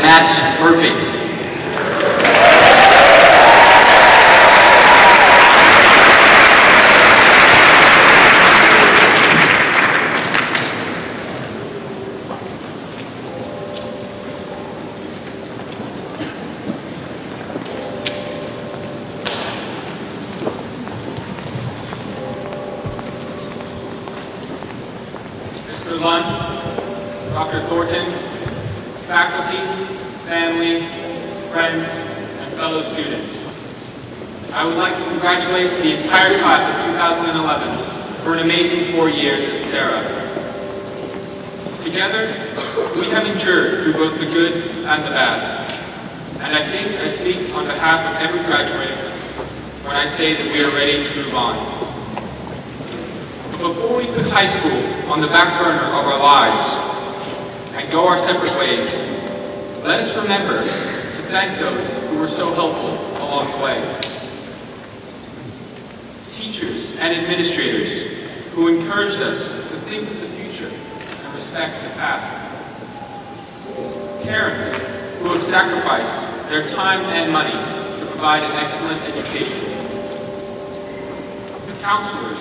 Matt Murphy. Mr. Lund, Dr. Thornton, faculty, family, friends, and fellow students. I would like to congratulate the entire class of 2011 for an amazing 4 years at Sarah. Together, we have endured through both the good and the bad. And I think I speak on behalf of every graduate when I say that we are ready to move on. But before we put high school on the back burner of our lives and go our separate ways, let us remember to thank those who were so helpful along the way. Teachers and administrators who encouraged us to think of the future and respect the past. Parents who have sacrificed their time and money to provide an excellent education. Counselors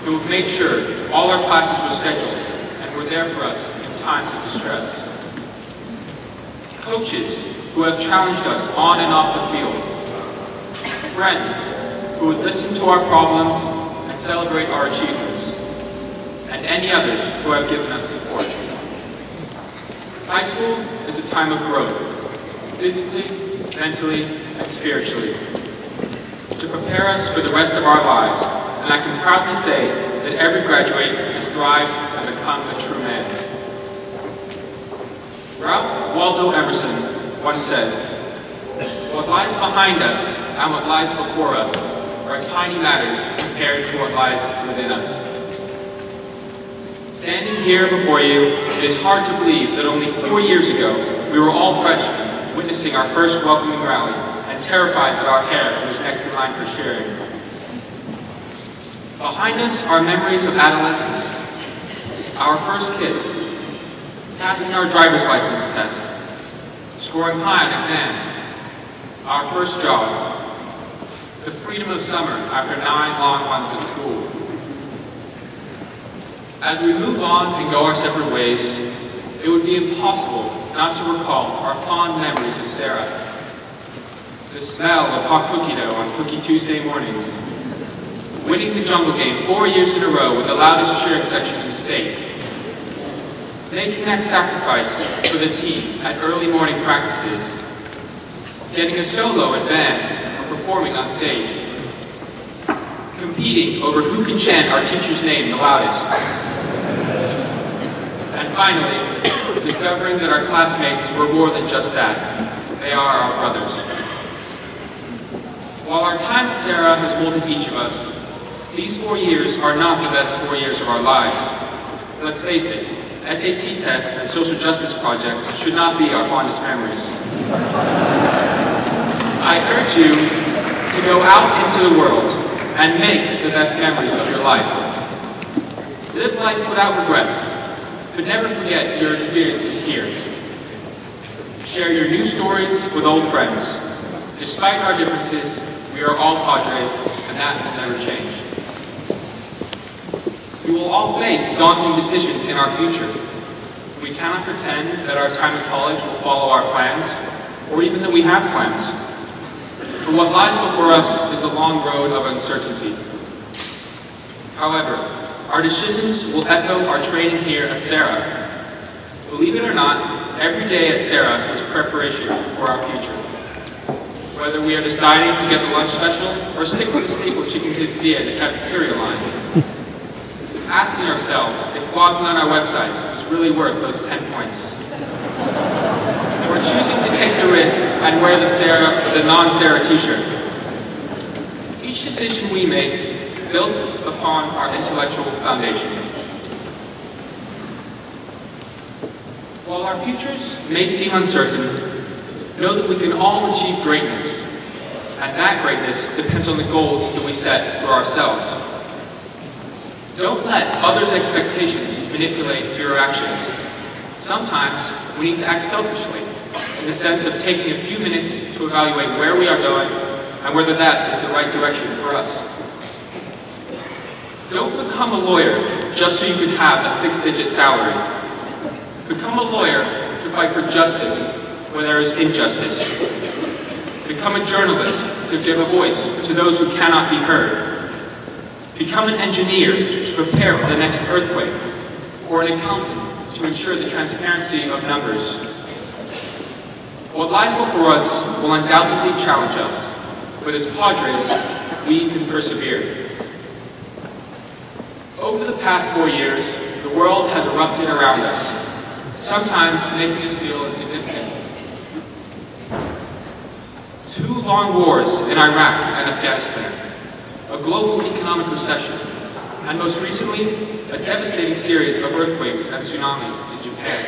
who have made sure all our classes were scheduled and were there for us in times of distress. Coaches who have challenged us on and off the field. Friends who would listen to our problems and celebrate our achievements. And any others who have given us support. High school is a time of growth, physically, mentally, and spiritually, to prepare us for the rest of our lives. And I can proudly say that every graduate has thrived and become a true man. Ralph Waldo Emerson once said, "What lies behind us and what lies before us are tiny matters compared to what lies within us." Standing here before you, it is hard to believe that only 4 years ago, we were all freshmen witnessing our first welcoming rally and terrified that our hair was next in line for sharing. Behind us are memories of adolescence, our first kiss, passing our driver's license test, scoring high on exams, our first job, the freedom of summer after 9 long months at school. As we move on and go our separate ways, it would be impossible not to recall our fond memories of Sarah. The smell of hot cookie dough on Cookie Tuesday mornings, winning the jungle game 4 years in a row with the loudest cheering section in the state, making that sacrifice for the team at early morning practices, getting a solo in band or performing on stage, competing over who can chant our teacher's name the loudest, and finally, discovering that our classmates were more than just that. They are our brothers. While our time at Sarah has molded each of us, these 4 years are not the best 4 years of our lives. Let's face it, SAT tests and social justice projects should not be our fondest memories. I urge you to go out into the world and make the best memories of your life. Live life without regrets, but never forget your experiences here. Share your new stories with old friends. Despite our differences, we are all Padres, and that will never change. We will all face daunting decisions in our future. We cannot pretend that our time at college will follow our plans, or even that we have plans. For what lies before us is a long road of uncertainty. However, our decisions will echo our training here at Sarah. Believe it or not, every day at Sarah is preparation for our future. Whether we are deciding to get the lunch special or stick with the staple chicken quesadilla in the cafeteria line. Asking ourselves if blogging on our websites is really worth those 10 points. Or choosing to take the risk and wear the non-Sarah t-shirt. Each decision we make built upon our intellectual foundation. While our futures may seem uncertain, know that we can all achieve greatness, and that greatness depends on the goals that we set for ourselves. Don't let others' expectations manipulate your actions. Sometimes we need to act selfishly, in the sense of taking a few minutes to evaluate where we are going and whether that is the right direction for us. Don't become a lawyer just so you can have a 6-digit salary. Become a lawyer to fight for justice where there is injustice. Become a journalist to give a voice to those who cannot be heard. Become an engineer to prepare for the next earthquake, or an accountant to ensure the transparency of numbers. What lies before us will undoubtedly challenge us, but as Padres, we can persevere. Over the past 4 years, the world has erupted around us, sometimes making us feel insignificant. 2 long wars in Iraq and Afghanistan, a global economic recession, and most recently, a devastating series of earthquakes and tsunamis in Japan.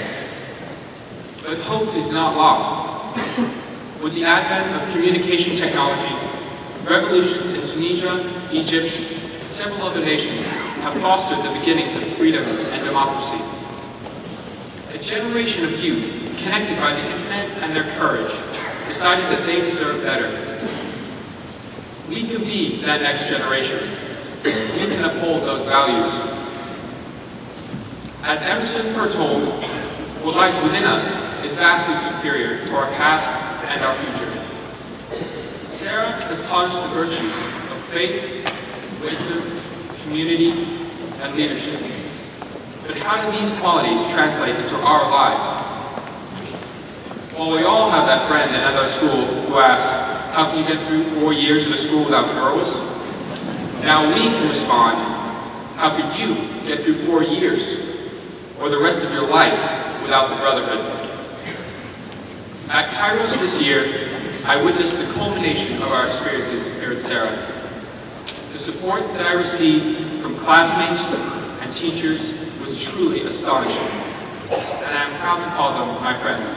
But hope is not lost. With the advent of communication technology, revolutions in Tunisia, Egypt, and several other nations have fostered the beginnings of freedom and democracy. A generation of youth, connected by the internet and their courage, decided that they deserve better. We can be that next generation. We can uphold those values. As Emerson foretold, what lies within us is vastly superior to our past and our future. Sarah has polished the virtues of faith, wisdom, community, and leadership. But how do these qualities translate into our lives? While we all have that friend in another school who asked, how can you get through 4 years of a school without girls? Now we can respond, how could you get through 4 years or the rest of your life without the brotherhood? At Kairos this year, I witnessed the culmination of our experiences here at Sarah. The support that I received from classmates and teachers was truly astonishing, and I am proud to call them my friends.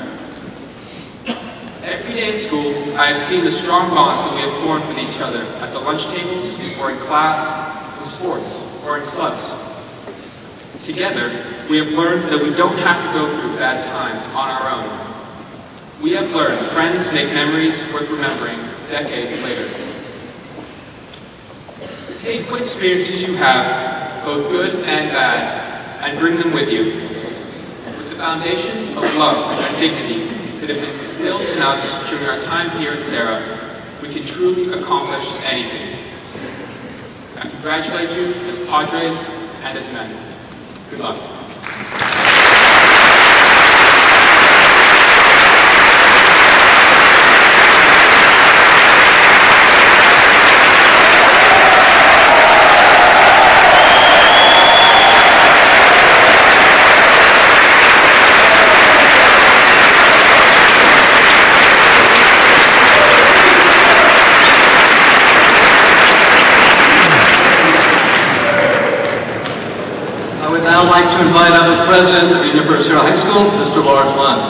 Every day at school, I have seen the strong bonds that we have formed with each other at the lunch tables, or in class, in sports, or in clubs. Together, we have learned that we don't have to go through bad times on our own. We have learned friends make memories worth remembering decades later. Take what experiences you have, both good and bad, and bring them with you. With the foundations of love and dignity that have been instilled in us during our time here at Sarah, we can truly accomplish anything. I congratulate you as Padres and as men. Good luck. I would now like to invite up the President of University High School, Mr. Lawrence Lund.